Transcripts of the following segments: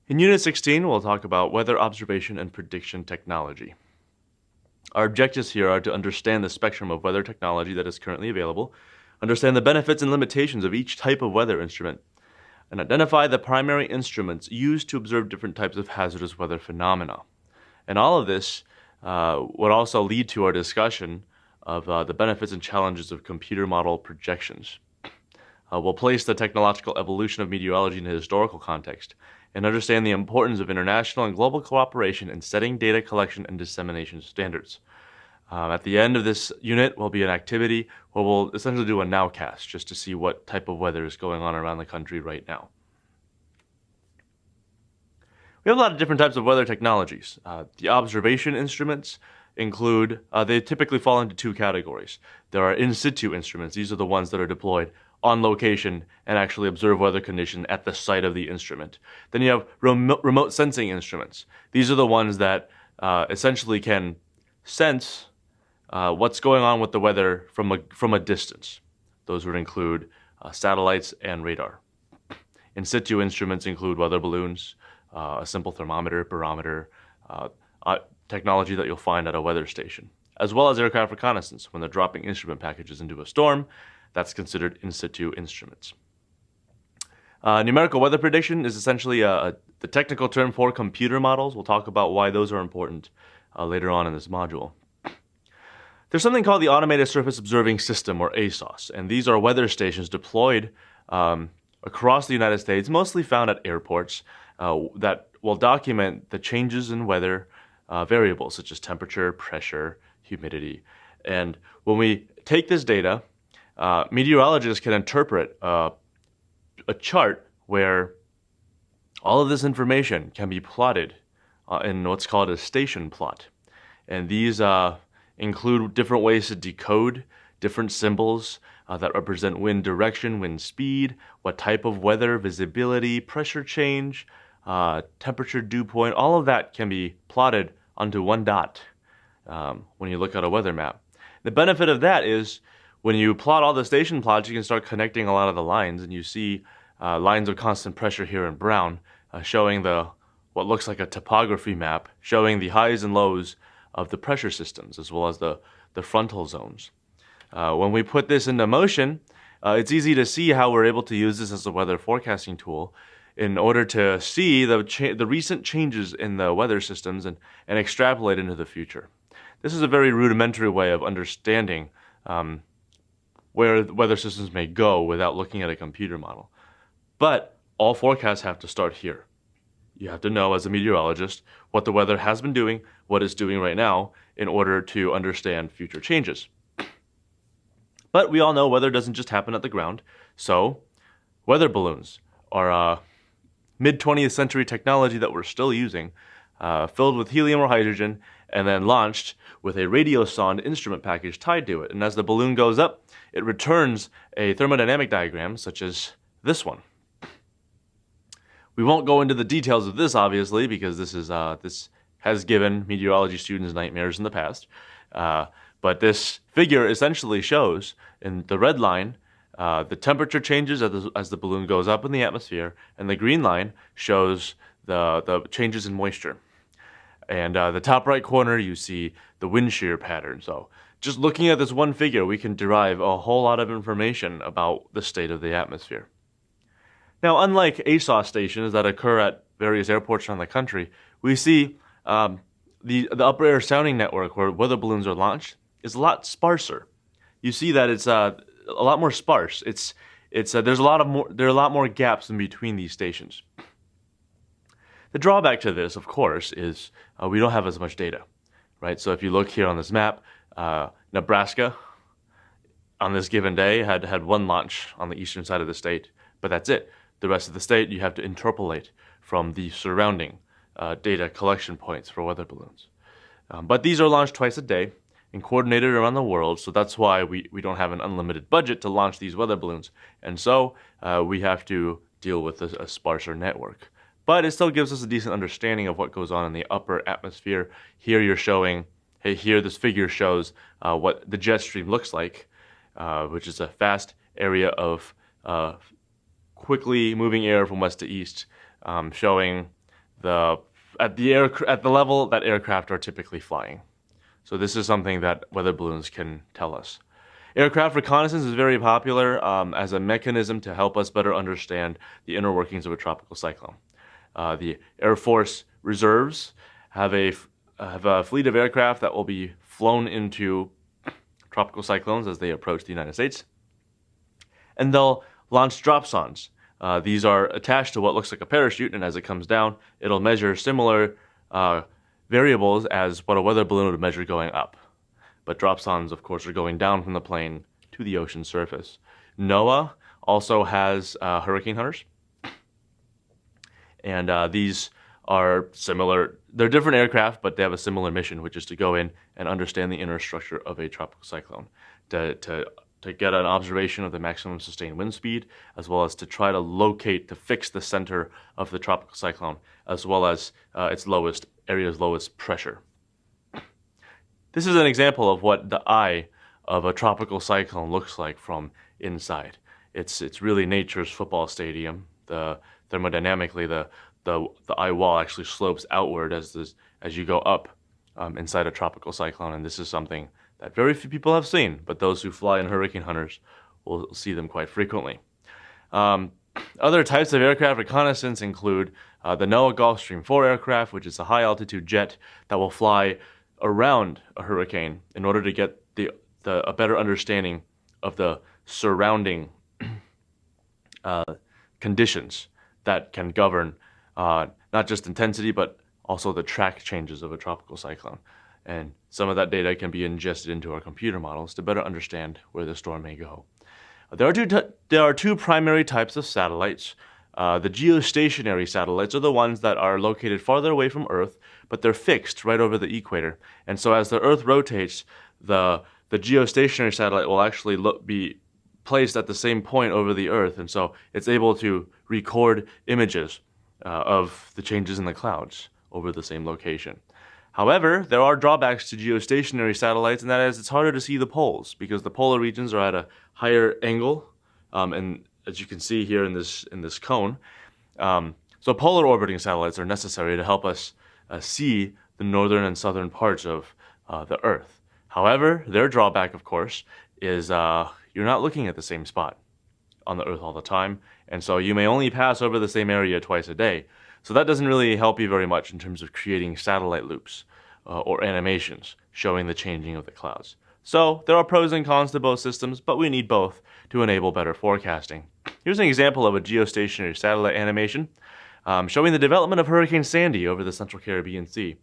In Unit 16, we'll talk about weather observation and prediction technology. Our objectives here are to understand the spectrum of weather technology that is currently available, understand the benefits and limitations of each type of weather instrument, and identify the primary instruments used to observe different types of hazardous weather phenomena. And all of this would also lead to our discussion of the benefits and challenges of computer model projections. We'll place the technological evolution of meteorology in a historical context and understand the importance of international and global cooperation in setting data collection and dissemination standards. At the end of this unit will be an activity where we'll essentially do a nowcast just to see what type of weather is going on around the country right now. We have a lot of different types of weather technologies. The observation instruments include, they typically fall into two categories. There are in situ instruments. These are the ones that are deployed on location and actually observe weather condition at the site of the instrument. Then you have remote sensing instruments. These are the ones that essentially can sense what's going on with the weather from a distance. Those would include satellites and radar. In situ instruments include weather balloons, a simple thermometer, barometer, technology that you'll find at a weather station, as well as aircraft reconnaissance. When they're dropping instrument packages into a storm, that's considered in situ instruments. Numerical weather prediction is essentially the technical term for computer models. We'll talk about why those are important later on in this module. There's something called the Automated Surface Observing System, or ASOS, and these are weather stations deployed across the United States, mostly found at airports, that will document the changes in weather variables such as temperature, pressure, humidity. And when we take this data, meteorologists can interpret a chart where all of this information can be plotted in what's called a station plot. And these include different ways to decode different symbols that represent wind direction, wind speed, what type of weather, visibility, pressure change, temperature dew point. All of that can be plotted onto one dot when you look at a weather map. The benefit of that is when you plot all the station plots, you can start connecting a lot of the lines, and you see lines of constant pressure here in brown, showing what looks like a topography map, showing the highs and lows of the pressure systems, as well as the frontal zones. When we put this into motion, it's easy to see how we're able to use this as a weather forecasting tool in order to see the recent changes in the weather systems and extrapolate into the future. This is a very rudimentary way of understanding where weather systems may go without looking at a computer model. But all forecasts have to start here. You have to know as a meteorologist what the weather has been doing, what it's doing right now, in order to understand future changes. But we all know weather doesn't just happen at the ground, so weather balloons are mid-20th century technology that we're still using, filled with helium or hydrogen, and then launched with a radiosonde instrument package tied to it. And as the balloon goes up, it returns a thermodynamic diagram, such as this one. We won't go into the details of this, obviously, because this has given meteorology students nightmares in the past. But this figure essentially shows, in the red line, the temperature changes as the balloon goes up in the atmosphere, and the green line shows the changes in moisture. And the top right corner, you see the wind shear pattern. So just looking at this one figure, we can derive a whole lot of information about the state of the atmosphere. Now, unlike ASOS stations that occur at various airports around the country, we see the upper air sounding network where weather balloons are launched is a lot sparser. You see that it's a lot more sparse. There are a lot more gaps in between these stations. The drawback to this, of course, is we don't have as much data, right? So if you look here on this map, Nebraska on this given day had one launch on the eastern side of the state, but that's it. The rest of the state you have to interpolate from the surrounding data collection points for weather balloons. But these are launched twice a day and coordinated around the world, so that's why we don't have an unlimited budget to launch these weather balloons. And so we have to deal with a sparser network. But it still gives us a decent understanding of what goes on in the upper atmosphere. Here you're showing, here this figure shows what the jet stream looks like, which is a fast area of quickly moving air from west to east, showing at the level that aircraft are typically flying. So this is something that weather balloons can tell us. Aircraft reconnaissance is very popular as a mechanism to help us better understand the inner workings of a tropical cyclone. The Air Force reserves have a fleet of aircraft that will be flown into tropical cyclones as they approach the United States. And they'll launch dropsondes. These are attached to what looks like a parachute, and as it comes down, it'll measure similar variables as what a weather balloon would measure going up. But dropsondes, of course, are going down from the plane to the ocean surface. NOAA also has hurricane hunters. And these are similar. They're different aircraft, but they have a similar mission, which is to go in and understand the inner structure of a tropical cyclone, to get an observation of the maximum sustained wind speed, as well as to try to fix the center of the tropical cyclone, as well as its area's lowest pressure. This is an example of what the eye of a tropical cyclone looks like from inside. It's really nature's football stadium. Thermodynamically, the eye wall actually slopes outward as you go up inside a tropical cyclone, and this is something that very few people have seen, but those who fly in hurricane hunters will see them quite frequently. Other types of aircraft reconnaissance include the NOAA Gulfstream 4 aircraft, which is a high-altitude jet that will fly around a hurricane in order to get a better understanding of the surrounding conditions that can govern not just intensity, but also the track changes of a tropical cyclone. And some of that data can be ingested into our computer models to better understand where the storm may go. There are two primary types of satellites. The geostationary satellites are the ones that are located farther away from Earth, but they're fixed right over the equator. And so as the Earth rotates, the geostationary satellite will actually be placed at the same point over the Earth, and so it's able to record images of the changes in the clouds over the same location. However, there are drawbacks to geostationary satellites, and that is it's harder to see the poles because the polar regions are at a higher angle, and as you can see here in this cone. So polar orbiting satellites are necessary to help us see the northern and southern parts of the Earth. However, their drawback, of course, is you're not looking at the same spot on the Earth all the time, and so you may only pass over the same area twice a day. So that doesn't really help you very much in terms of creating satellite loops or animations showing the changing of the clouds. So there are pros and cons to both systems, but we need both to enable better forecasting. Here's an example of a geostationary satellite animation showing the development of Hurricane Sandy over the Central Caribbean Sea.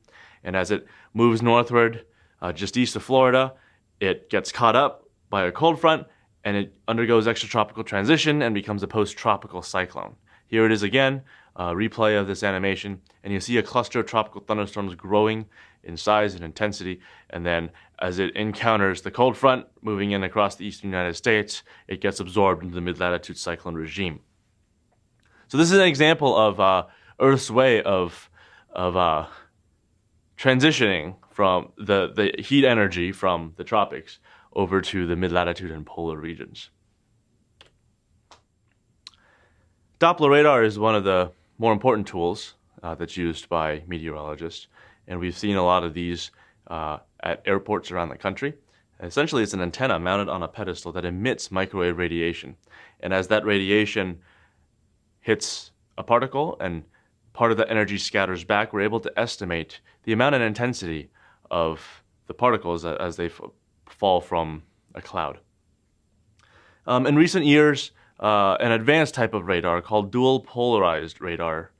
And as it moves northward just east of Florida, it gets caught up by a cold front and it undergoes extratropical transition and becomes a post-tropical cyclone. Here it is again, a replay of this animation, and you see a cluster of tropical thunderstorms growing in size and intensity, and then as it encounters the cold front moving in across the eastern United States, it gets absorbed into the mid-latitude cyclone regime. So this is an example of Earth's way of transitioning from the heat energy from the tropics over to the mid-latitude and polar regions. Doppler radar is one of the more important tools that's used by meteorologists, and we've seen a lot of these at airports around the country. Essentially, it's an antenna mounted on a pedestal that emits microwave radiation, and as that radiation hits a particle and part of the energy scatters back, we're able to estimate the amount and intensity of the particles as they fall from a cloud. In recent years, an advanced type of radar called dual polarized radar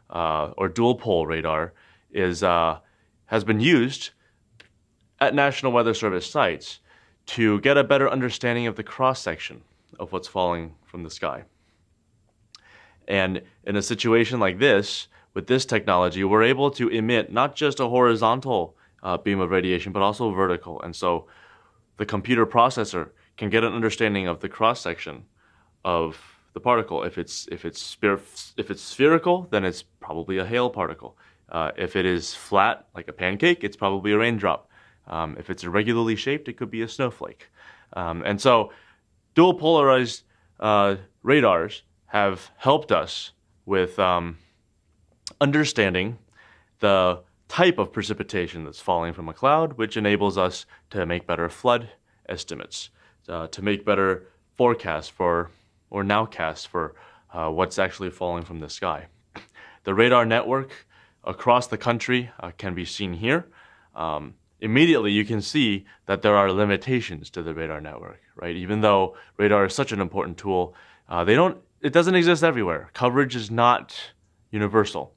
or dual pole radar has been used at National Weather Service sites to get a better understanding of the cross-section of what's falling from the sky. And in a situation like this, with this technology, we're able to emit not just a horizontal beam of radiation, but also vertical. And so the computer processor can get an understanding of the cross-section of the particle. If it's spherical, then it's probably a hail particle. If it is flat, like a pancake, it's probably a raindrop. If it's irregularly shaped, it could be a snowflake. And so dual polarized radars have helped us with understanding the type of precipitation that's falling from a cloud, which enables us to make better flood estimates, to make better forecasts for, or nowcasts for what's actually falling from the sky. The radar network across the country can be seen here. Immediately you can see that there are limitations to the radar network, right? Even though radar is such an important tool, it doesn't exist everywhere. Coverage is not universal.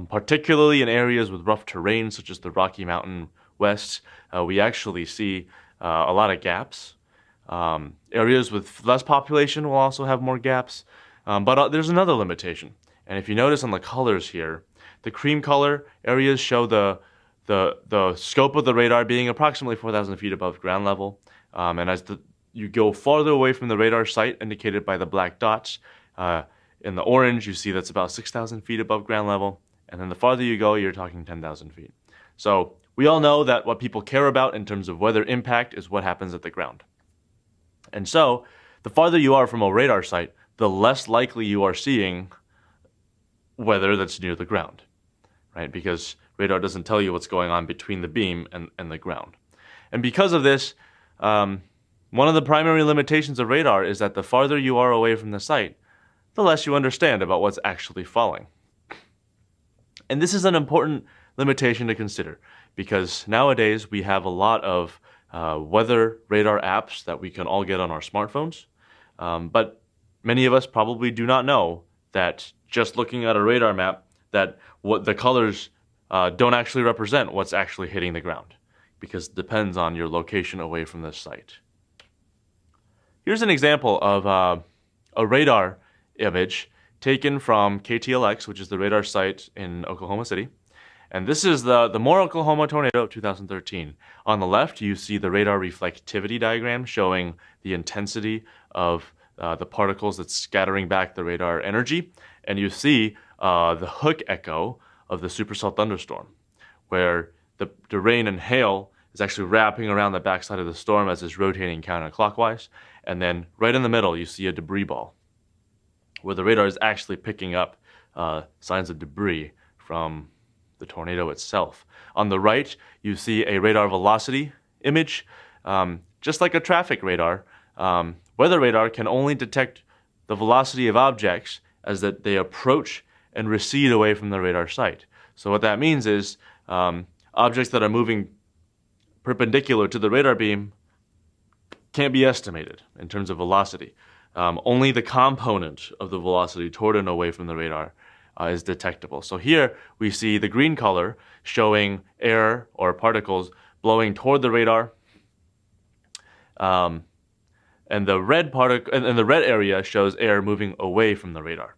Particularly in areas with rough terrain, such as the Rocky Mountain West, we actually see a lot of gaps. Areas with less population will also have more gaps, but there's another limitation. And if you notice on the colors here, the cream color areas show the scope of the radar being approximately 4,000 feet above ground level. And as you go farther away from the radar site, indicated by the black dots, in the orange, you see that's about 6,000 feet above ground level. And then the farther you go, you're talking 10,000 feet. So we all know that what people care about in terms of weather impact is what happens at the ground. And so the farther you are from a radar site, the less likely you are seeing weather that's near the ground, right? Because radar doesn't tell you what's going on between the beam and the ground. And because of this, one of the primary limitations of radar is that the farther you are away from the site, the less you understand about what's actually falling. And this is an important limitation to consider because nowadays we have a lot of weather radar apps that we can all get on our smartphones. But many of us probably do not know that just looking at a radar map, that what the colors don't actually represent what's actually hitting the ground because it depends on your location away from the site. Here's an example of a radar image taken from KTLX, which is the radar site in Oklahoma City. And this is the Moore, Oklahoma tornado of 2013. On the left, you see the radar reflectivity diagram showing the intensity of the particles that's scattering back the radar energy. And you see the hook echo of the supercell thunderstorm, where the rain and hail is actually wrapping around the backside of the storm as it's rotating counterclockwise. And then right in the middle, you see a debris ball, where the radar is actually picking up signs of debris from the tornado itself. On the right, you see a radar velocity image. Just like a traffic radar, weather radar can only detect the velocity of objects as that they approach and recede away from the radar site. So what that means is objects that are moving perpendicular to the radar beam can't be estimated in terms of velocity. Only the component of the velocity toward and away from the radar is detectable. So here we see the green color showing air or particles blowing toward the radar, and the red area shows air moving away from the radar.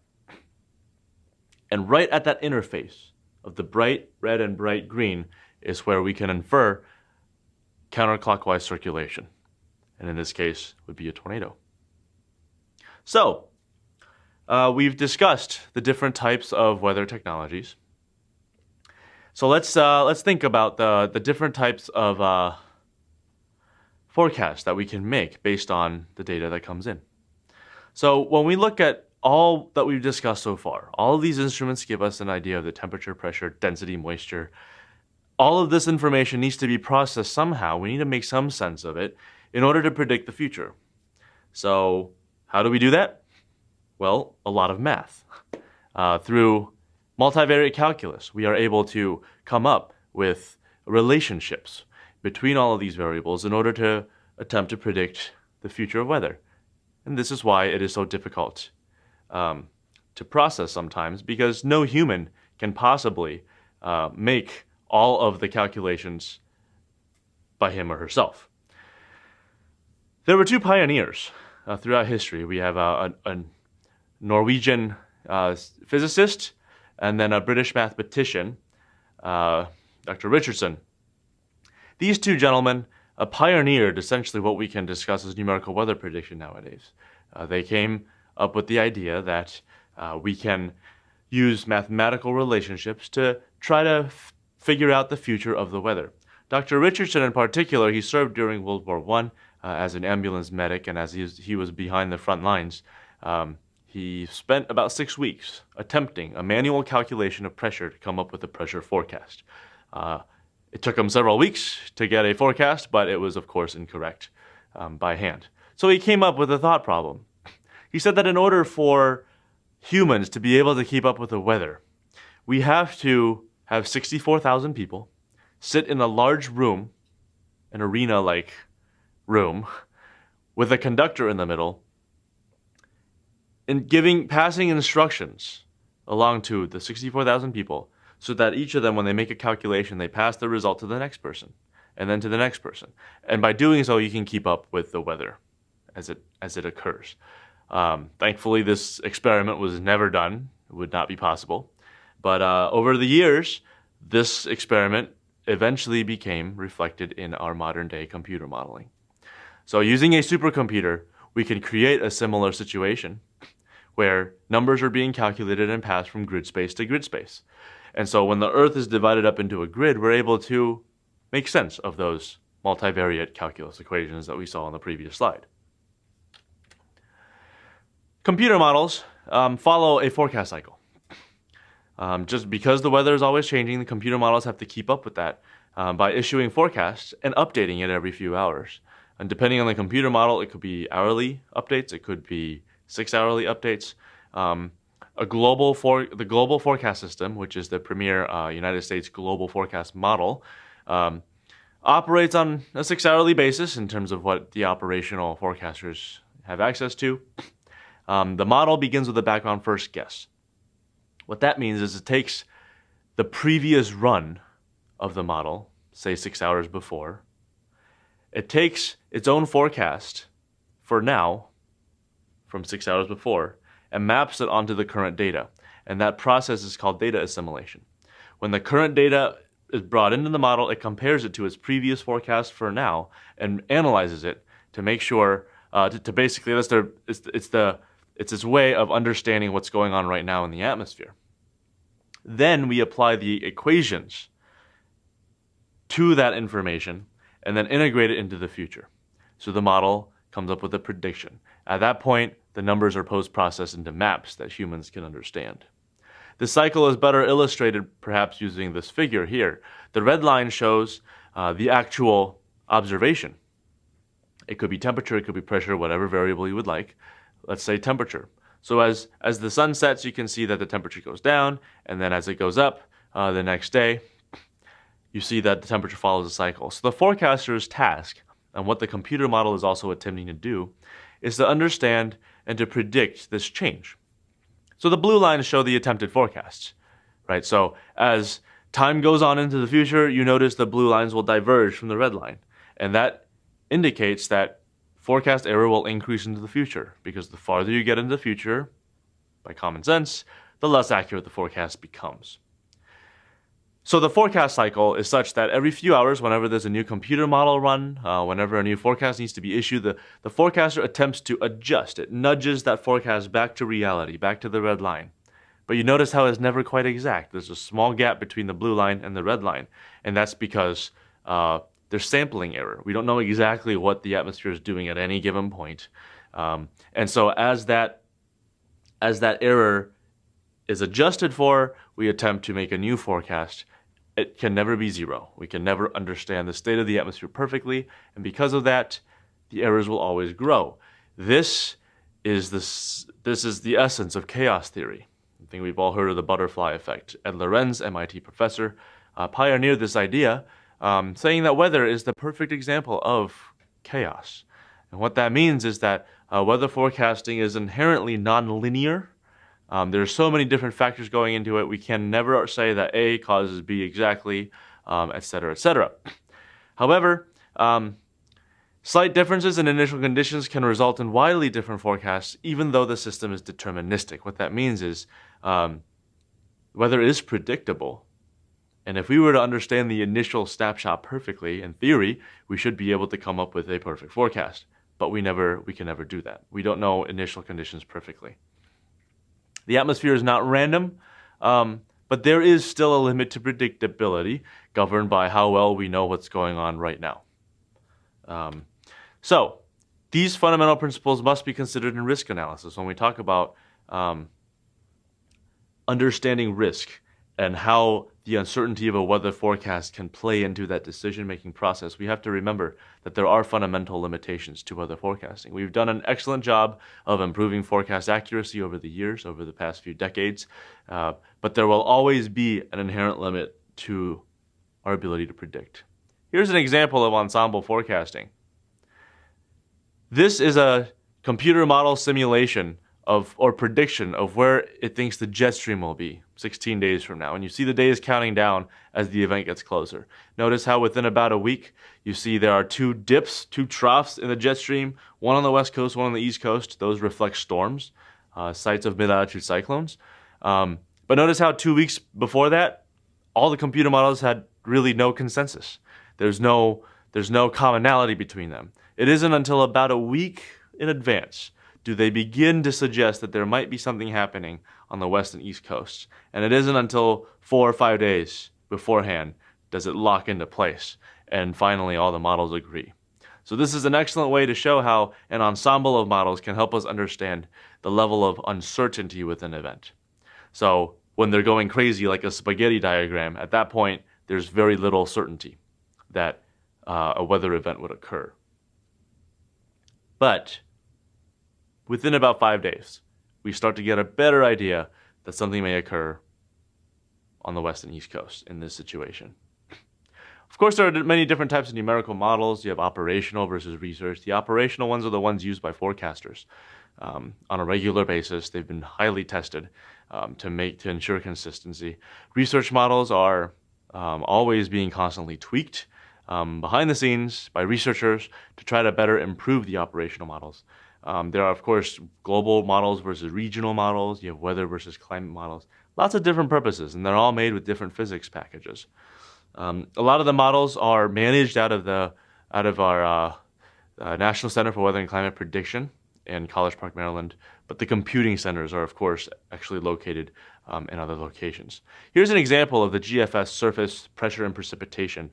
And right at that interface of the bright red and bright green is where we can infer counterclockwise circulation, and in this case would be a tornado. So, we've discussed the different types of weather technologies. So let's think about the different types of forecasts that we can make based on the data that comes in. So when we look at all that we've discussed so far, all of these instruments give us an idea of the temperature, pressure, density, moisture. All of this information needs to be processed somehow. We need to make some sense of it in order to predict the future. So how do we do that? Well, a lot of math. Through multivariate calculus, we are able to come up with relationships between all of these variables in order to attempt to predict the future of weather. And this is why it is so difficult to process sometimes, because no human can possibly make all of the calculations by him or herself. There were two pioneers throughout history. We have a Norwegian physicist and then a British mathematician, Dr. Richardson. These two gentlemen pioneered essentially what we can discuss as numerical weather prediction nowadays. They came up with the idea that we can use mathematical relationships to try to figure out the future of the weather. Dr. Richardson in particular, he served during World War I as an ambulance medic, and as he was behind the front lines, he spent about 6 weeks attempting a manual calculation of pressure to come up with a pressure forecast. It took him several weeks to get a forecast, but it was, of course, incorrect by hand. So he came up with a thought problem. He said that in order for humans to be able to keep up with the weather, we have to have 64,000 people sit in a large room, an arena-like room, with a conductor in the middle, and passing instructions along to the 64,000 people so that each of them, when they make a calculation, they pass the result to the next person and then to the next person. And by doing so, you can keep up with the weather as it occurs. Thankfully, this experiment was never done. It would not be possible. But over the years, this experiment eventually became reflected in our modern-day computer modeling. So using a supercomputer, we can create a similar situation where numbers are being calculated and passed from grid space to grid space. And so when the Earth is divided up into a grid, we're able to make sense of those multivariate calculus equations that we saw on the previous slide. Computer models follow a forecast cycle. Just because the weather is always changing, the computer models have to keep up with that by issuing forecasts and updating it every few hours. And depending on the computer model, it could be hourly updates, it could be 6-hourly updates. The global forecast system, which is the premier United States global forecast model, operates on a 6-hourly basis in terms of what the operational forecasters have access to. The model begins with a background first guess. What that means is it takes the previous run of the model, say 6 hours before. It takes its own forecast for now, from 6 hours before, and maps it onto the current data. And that process is called data assimilation. When the current data is brought into the model, it compares it to its previous forecast for now and analyzes it to make sure, to basically, it's its way of understanding what's going on right now in the atmosphere. Then we apply the equations to that information and then integrate it into the future. So the model comes up with a prediction. At that point, the numbers are post-processed into maps that humans can understand. This cycle is better illustrated perhaps using this figure here. The red line shows the actual observation. It could be temperature, it could be pressure, whatever variable you would like. Let's say temperature. So as the sun sets, you can see that the temperature goes down, and then as it goes up the next day, you see that the temperature follows the cycle. So the forecaster's task, and what the computer model is also attempting to do, is to understand and to predict this change. So the blue lines show the attempted forecasts, right? So as time goes on into the future, you notice the blue lines will diverge from the red line. And that indicates that forecast error will increase into the future, because the farther you get into the future, by common sense, the less accurate the forecast becomes. So the forecast cycle is such that every few hours, whenever there's a new computer model run, whenever a new forecast needs to be issued, the forecaster attempts to adjust. It nudges that forecast back to reality, back to the red line. But you notice how it's never quite exact. There's a small gap between the blue line and the red line, and that's because there's sampling error. We don't know exactly what the atmosphere is doing at any given point. And so as that error is adjusted for, we attempt to make a new forecast. It can never be zero. We can never understand the state of the atmosphere perfectly, and because of that, the errors will always grow. This is the essence of chaos theory. I think we've all heard of the butterfly effect. Ed Lorenz, MIT professor, pioneered this idea, saying that weather is the perfect example of chaos. And what that means is that weather forecasting is inherently nonlinear. There are so many different factors going into it, we can never say that A causes B exactly, etc., etc. However, slight differences in initial conditions can result in widely different forecasts, even though the system is deterministic. What that means is weather is predictable. And if we were to understand the initial snapshot perfectly, in theory, we should be able to come up with a perfect forecast. But we can never do that. We don't know initial conditions perfectly. The atmosphere is not random, but there is still a limit to predictability governed by how well we know what's going on right now. So these fundamental principles must be considered in risk analysis when we talk about understanding risk and how the uncertainty of a weather forecast can play into that decision-making process, we have to remember that there are fundamental limitations to weather forecasting. We've done an excellent job of improving forecast accuracy over the years, over the past few decades, but there will always be an inherent limit to our ability to predict. Here's an example of ensemble forecasting. This is a computer model simulation or prediction of where it thinks the jet stream will be 16 days from now. And you see the days counting down as the event gets closer. Notice how within about a week, you see there are two dips, two troughs in the jet stream, one on the west coast, one on the east coast. Those reflect storms, sites of mid-latitude cyclones. But notice how 2 weeks before that, all the computer models had really no consensus. There's no commonality between them. It isn't until about a week in advance do they begin to suggest that there might be something happening on the west and east coasts. And it isn't until 4 or 5 days beforehand does it lock into place. And finally, all the models agree. So this is an excellent way to show how an ensemble of models can help us understand the level of uncertainty with an event. So when they're going crazy like a spaghetti diagram, at that point, there's very little certainty that a weather event would occur. But within about 5 days, we start to get a better idea that something may occur on the west and east coast in this situation. Of course, there are many different types of numerical models. You have operational versus research. The operational ones are the ones used by forecasters on a regular basis. They've been highly tested to ensure consistency. Research models are always being constantly tweaked behind the scenes by researchers to try to better improve the operational models. There are, of course, global models versus regional models. You have weather versus climate models. Lots of different purposes, and they're all made with different physics packages. A lot of the models are managed out of our National Center for Weather and Climate Prediction in College Park, Maryland, but the computing centers are, of course, actually located in other locations. Here's an example of the GFS surface pressure and precipitation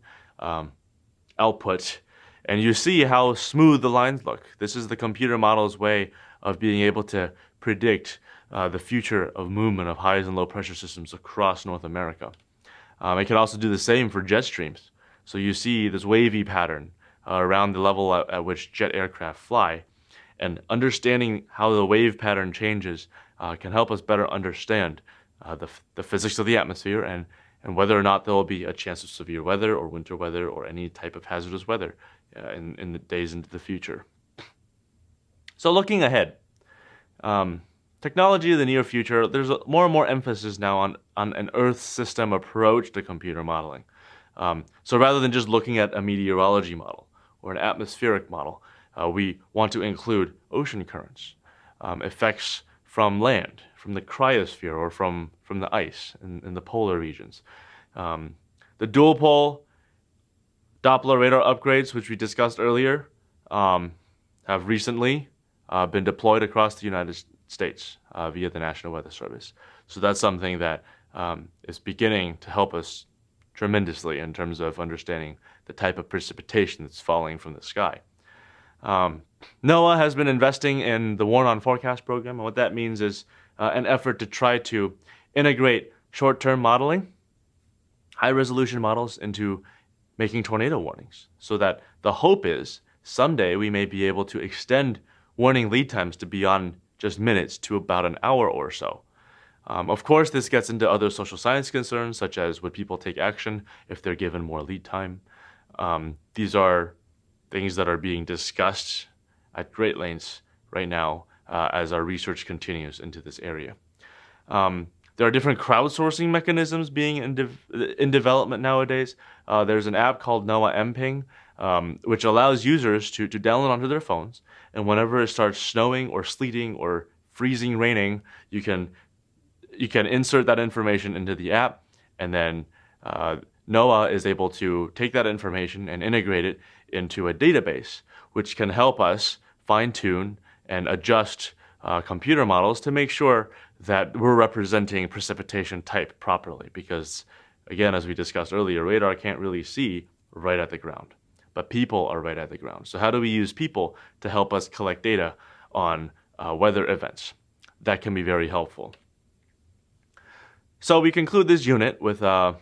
output. And you see how smooth the lines look. This is the computer model's way of being able to predict the future of movement of highs and low pressure systems across North America. It can also do the same for jet streams. So you see this wavy pattern around the level at which jet aircraft fly. And understanding how the wave pattern changes can help us better understand the physics of the atmosphere and whether or not there will be a chance of severe weather or winter weather or any type of hazardous weather in the days into the future. So looking ahead, technology of the near future, there's more and more emphasis now on an Earth system approach to computer modeling. So rather than just looking at a meteorology model or an atmospheric model, we want to include ocean currents, effects from land, from the cryosphere or from the ice in the polar regions. The dual pole Doppler radar upgrades, which we discussed earlier, have recently been deployed across the United States via the National Weather Service. So that's something that is beginning to help us tremendously in terms of understanding the type of precipitation that's falling from the sky. NOAA has been investing in the Warn on Forecast program, and what that means is an effort to try to integrate short-term modeling, high-resolution models into making tornado warnings, so that the hope is someday we may be able to extend warning lead times to beyond just minutes to about an hour or so. Of course, this gets into other social science concerns, such as would people take action if they're given more lead time. These are things that are being discussed at great lengths right now as our research continues into this area. There are different crowdsourcing mechanisms being in development nowadays. There's an app called NOAA MPing, which allows users to download onto their phones, and whenever it starts snowing or sleeting or freezing raining, you can insert that information into the app, and then NOAA is able to take that information and integrate it into a database, which can help us fine-tune and adjust computer models to make sure that we're representing precipitation type properly. Because, again, as we discussed earlier, radar can't really see right at the ground, but people are right at the ground. So how do we use people to help us collect data on weather events? that can be very helpful. So we conclude this unit with a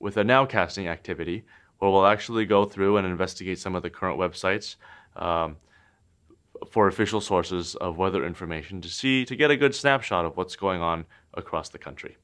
nowcasting activity where we'll actually go through and investigate some of the current websites for official sources of weather information to get a good snapshot of what's going on across the country.